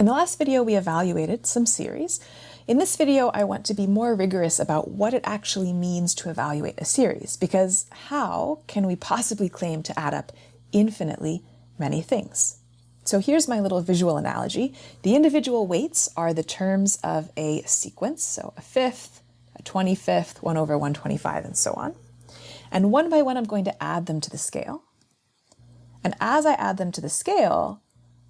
In the last video, we evaluated some series. In this video, I want to be more rigorous about what it actually means to evaluate a series, because how can we possibly claim to add up infinitely many things? So here's my little visual analogy. The individual weights are the terms of a sequence, so a fifth, a 25th, 1 over 125, and so on. And one by one, I'm going to add them to the scale. And as I add them to the scale,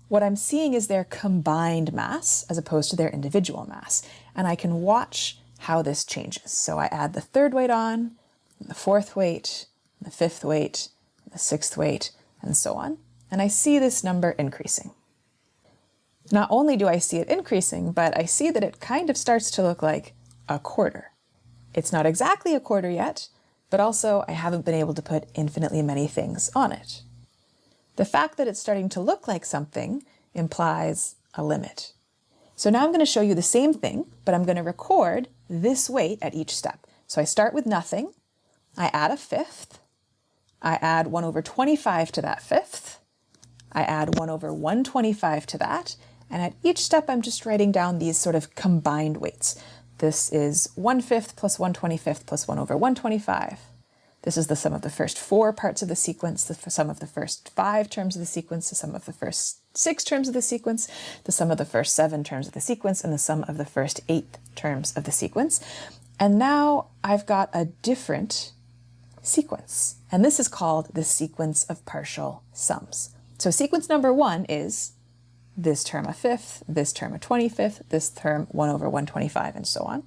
what I'm seeing is their combined mass as opposed to their individual mass. And I can watch how this changes. So I add the third weight on, the fourth weight, the fifth weight, the sixth weight, and so on. And I see this number increasing. Not only do I see it increasing, but I see that it kind of starts to look like a quarter. It's not exactly a quarter yet, but also I haven't been able to put infinitely many things on it. The fact that it's starting to look like something implies a limit. So now I'm going to show you the same thing, but I'm going to record this weight at each step. So I start with nothing, I add a fifth, I add 1 over 25 to that fifth, I add 1 over 125 to that, and at each step I'm just writing down these sort of combined weights. This is 1/5 plus 1/25 plus 1 over 125. This is the sum of the first 4 parts of the sequence, the sum of the first 5 terms of the sequence, the sum of the first 6 terms of the sequence, the sum of the first 7 terms of the sequence, and the sum of the first 8 terms of the sequence. And now I've got a different sequence, and this is called the sequence of partial sums. So sequence number 1 is this term a fifth, this term a 25th, this term 1 over 125, and so on.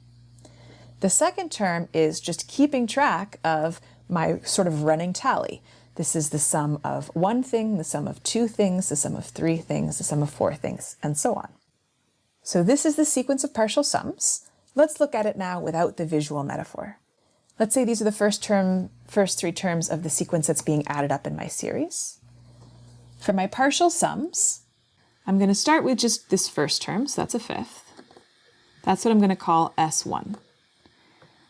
The second term is just keeping track of my sort of running tally. This is the sum of 1 thing, the sum of 2 things, the sum of 3 things, the sum of 4 things, and so on. So this is the sequence of partial sums. Let's look at it now without the visual metaphor. Let's say these are the first 3 terms of the sequence that's being added up in my series. For my partial sums, I'm going to start with just this first term, so that's a fifth. That's what I'm going to call S1.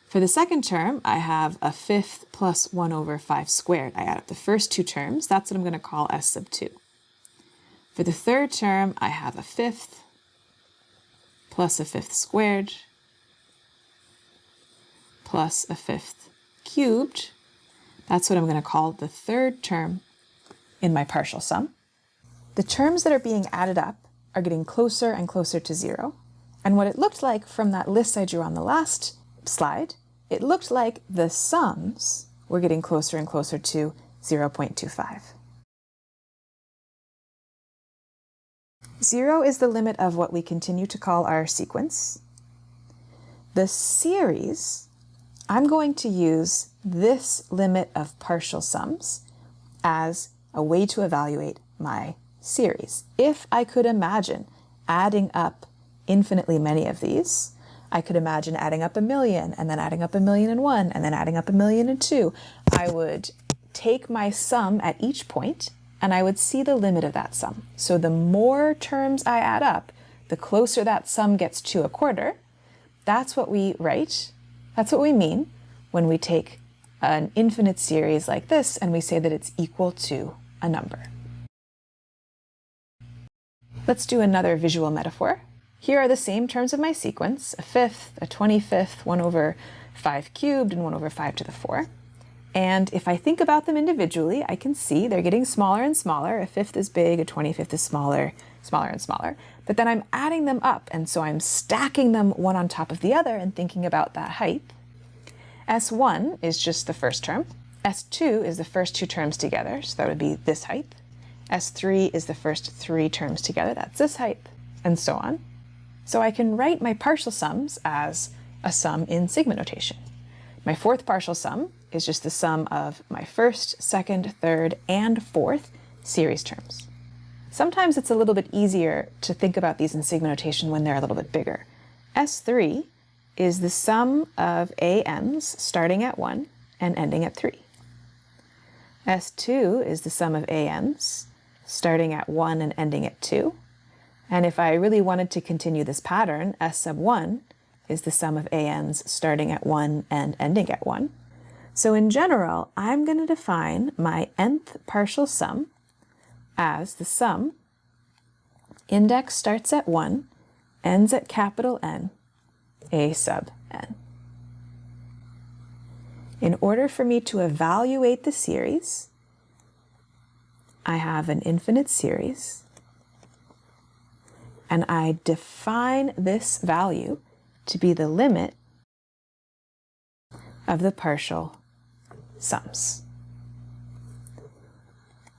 For the second term, I have a fifth plus 1 over 5 squared. I add up the first 2 terms. That's what I'm going to call S sub 2. For the third term, I have a fifth plus a fifth squared plus a fifth cubed. That's what I'm going to call the third term in my partial sum. The terms that are being added up are getting closer and closer to 0. And what it looked like from that list I drew on the last slide, it looked like the sums were getting closer and closer to 0.25. 0 is the limit of what we continue to call our sequence. The series, I'm going to use this limit of partial sums as a way to evaluate my series. If I could imagine adding up infinitely many of these, I could imagine adding up 1,000,000 and then adding up 1,000,001 and then adding up 1,000,002. I would take my sum at each point and I would see the limit of that sum. So the more terms I add up, the closer that sum gets to a quarter. That's what we write. That's what we mean when we take an infinite series like this and we say that it's equal to a number. Let's do another visual metaphor. Here are the same terms of my sequence, a fifth, a 25th, 1 over 5 cubed, and 1 over 5 to the 4. And if I think about them individually, I can see they're getting smaller and smaller. A fifth is big, a 25th is smaller, smaller and smaller. But then I'm adding them up, and so I'm stacking them one on top of the other and thinking about that height. S1 is just the first term. S2 is the first 2 terms together, so that would be this height. S3 is the first 3 terms together, that's this height, and so on. So I can write my partial sums as a sum in sigma notation. My fourth partial sum is just the sum of my first, second, third, and fourth series terms. Sometimes it's a little bit easier to think about these in sigma notation when they're a little bit bigger. S3 is the sum of ANs starting at 1 and ending at 3. S2 is the sum of ANs starting at 1 and ending at 2. And if I really wanted to continue this pattern, S sub 1 is the sum of ANs starting at 1 and ending at 1. So in general, I'm going to define my nth partial sum as the sum Index starts at 1, ends at capital N, A sub n. In order for me to evaluate the series, I have an infinite series, and I define this value to be the limit of the partial sums,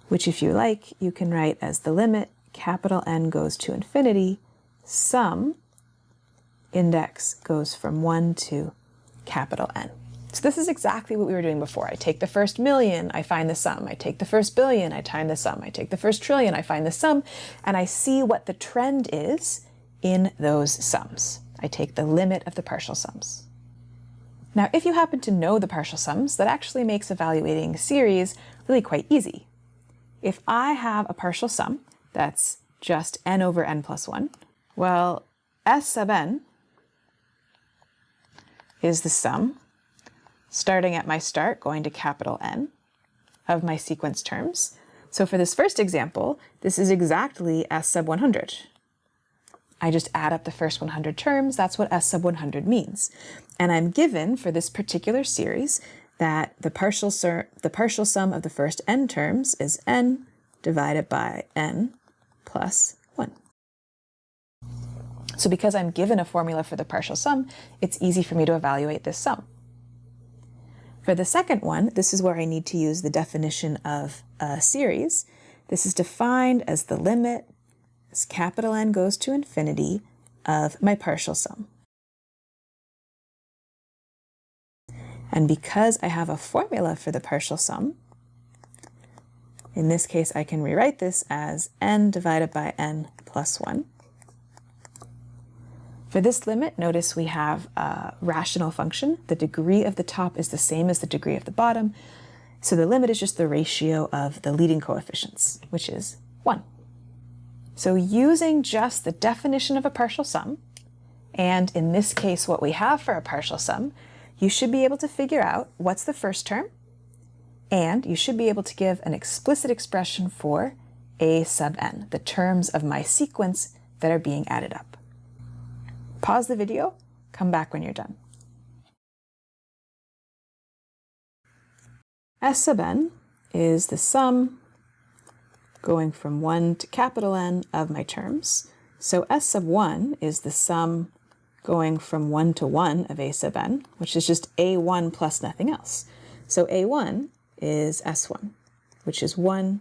which, if you like, you can write as the limit capital N goes to infinity, sum index goes from 1 to capital N. So this is exactly what we were doing before. I take the first million, I find the sum. I take the first billion, I find the sum. I take the first trillion, I find the sum, and I see what the trend is in those sums. I take the limit of the partial sums. Now, if you happen to know the partial sums, that actually makes evaluating series really quite easy. If I have a partial sum that's just n over n plus 1, well, S sub n is the sum, starting at my start, going to capital N, of my sequence terms. So for this first example, this is exactly S sub 100. I just add up the first 100 terms, that's what S sub 100 means. And I'm given, for this particular series, that the partial sum of the first n terms is n divided by n plus 1. So because I'm given a formula for the partial sum, it's easy for me to evaluate this sum. For the second one, this is where I need to use the definition of a series. This is defined as the limit, as capital N goes to infinity, of my partial sum. And because I have a formula for the partial sum, in this case I can rewrite this as n divided by n plus 1. For this limit, notice we have a rational function. The degree of the top is the same as the degree of the bottom. So the limit is just the ratio of the leading coefficients, which is 1. So using just the definition of a partial sum, and in this case what we have for a partial sum, you should be able to figure out what's the first term, and you should be able to give an explicit expression for A sub n, the terms of my sequence that are being added up. Pause the video, come back when you're done. S sub n is the sum going from 1 to capital N of my terms. So S sub 1 is the sum going from 1 to 1 of A sub n, which is just A1 plus nothing else. So A1 is S1, which is 1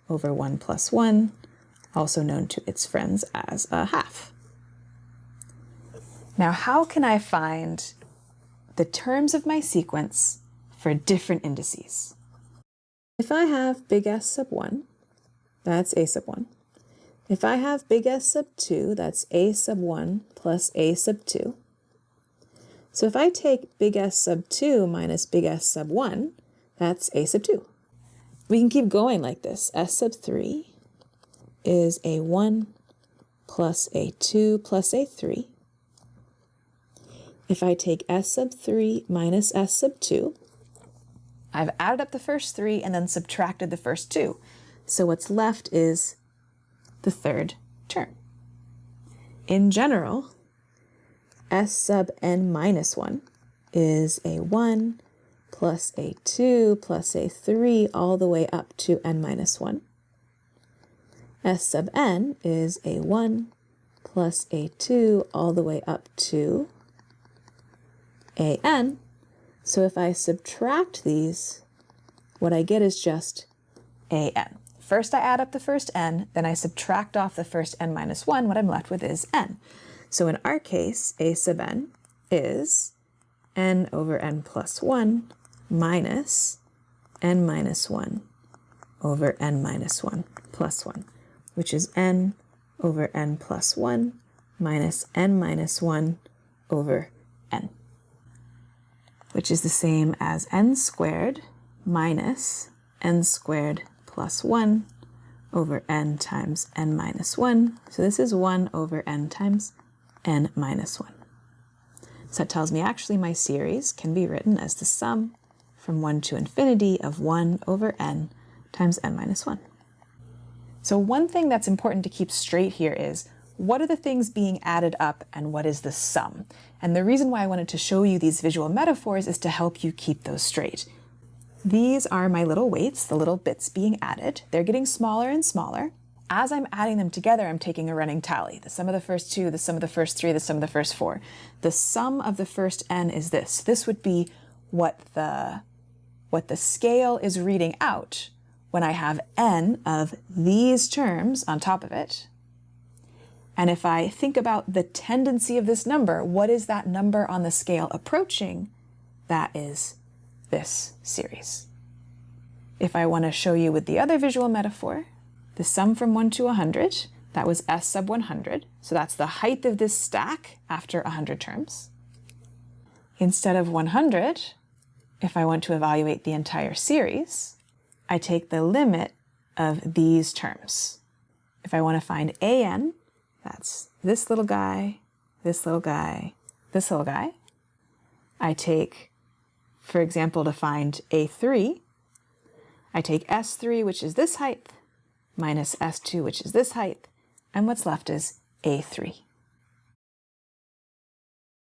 over 1 plus 1, also known to its friends as a half. Now, how can I find the terms of my sequence for different indices? If I have big S sub 1, that's A sub 1. If I have big S sub 2, that's A sub 1 plus A sub 2. So if I take big S sub 2 minus big S sub 1, that's A sub 2. We can keep going like this. S sub 3 is A1 plus A2 plus A3. If I take S sub 3 minus S sub 2, I've added up the first 3 and then subtracted the first 2. So what's left is the third term. In general, S sub n minus 1 is A1 plus A2 plus A3 all the way up to n minus 1. S sub n is A1 plus A2 all the way up to an. So if I subtract these, what I get is just an. First I add up the first n, then I subtract off the first n minus 1. What I'm left with is n. So in our case, A sub n is n over n plus 1 minus n minus 1 over n minus 1 plus 1, which is n over n plus 1 minus n minus 1 over n, which is the same as n squared minus n squared plus 1 over n times n minus 1. So this is 1 over n times n minus 1. So that tells me actually my series can be written as the sum from 1 to infinity of 1 over n times n minus 1. So one thing that's important to keep straight here is, what are the things being added up and what is the sum? And the reason why I wanted to show you these visual metaphors is to help you keep those straight. These are my little weights, the little bits being added. They're getting smaller and smaller. As I'm adding them together, I'm taking a running tally. The sum of the first two, the sum of the first three, the sum of the first four. The sum of the first n is this. This would be what the scale is reading out when I have n of these terms on top of it. And if I think about the tendency of this number, what is that number on the scale approaching? That is this series. If I want to show you with the other visual metaphor, the sum from 1 to 100, that was s sub 100. So that's the height of this stack after 100 terms. Instead of 100, if I want to evaluate the entire series, I take the limit of these terms. If I want to find an, that's this little guy, this little guy, this little guy. I take, for example, to find a3, I take s3, which is this height, minus s2, which is this height, and what's left is a3.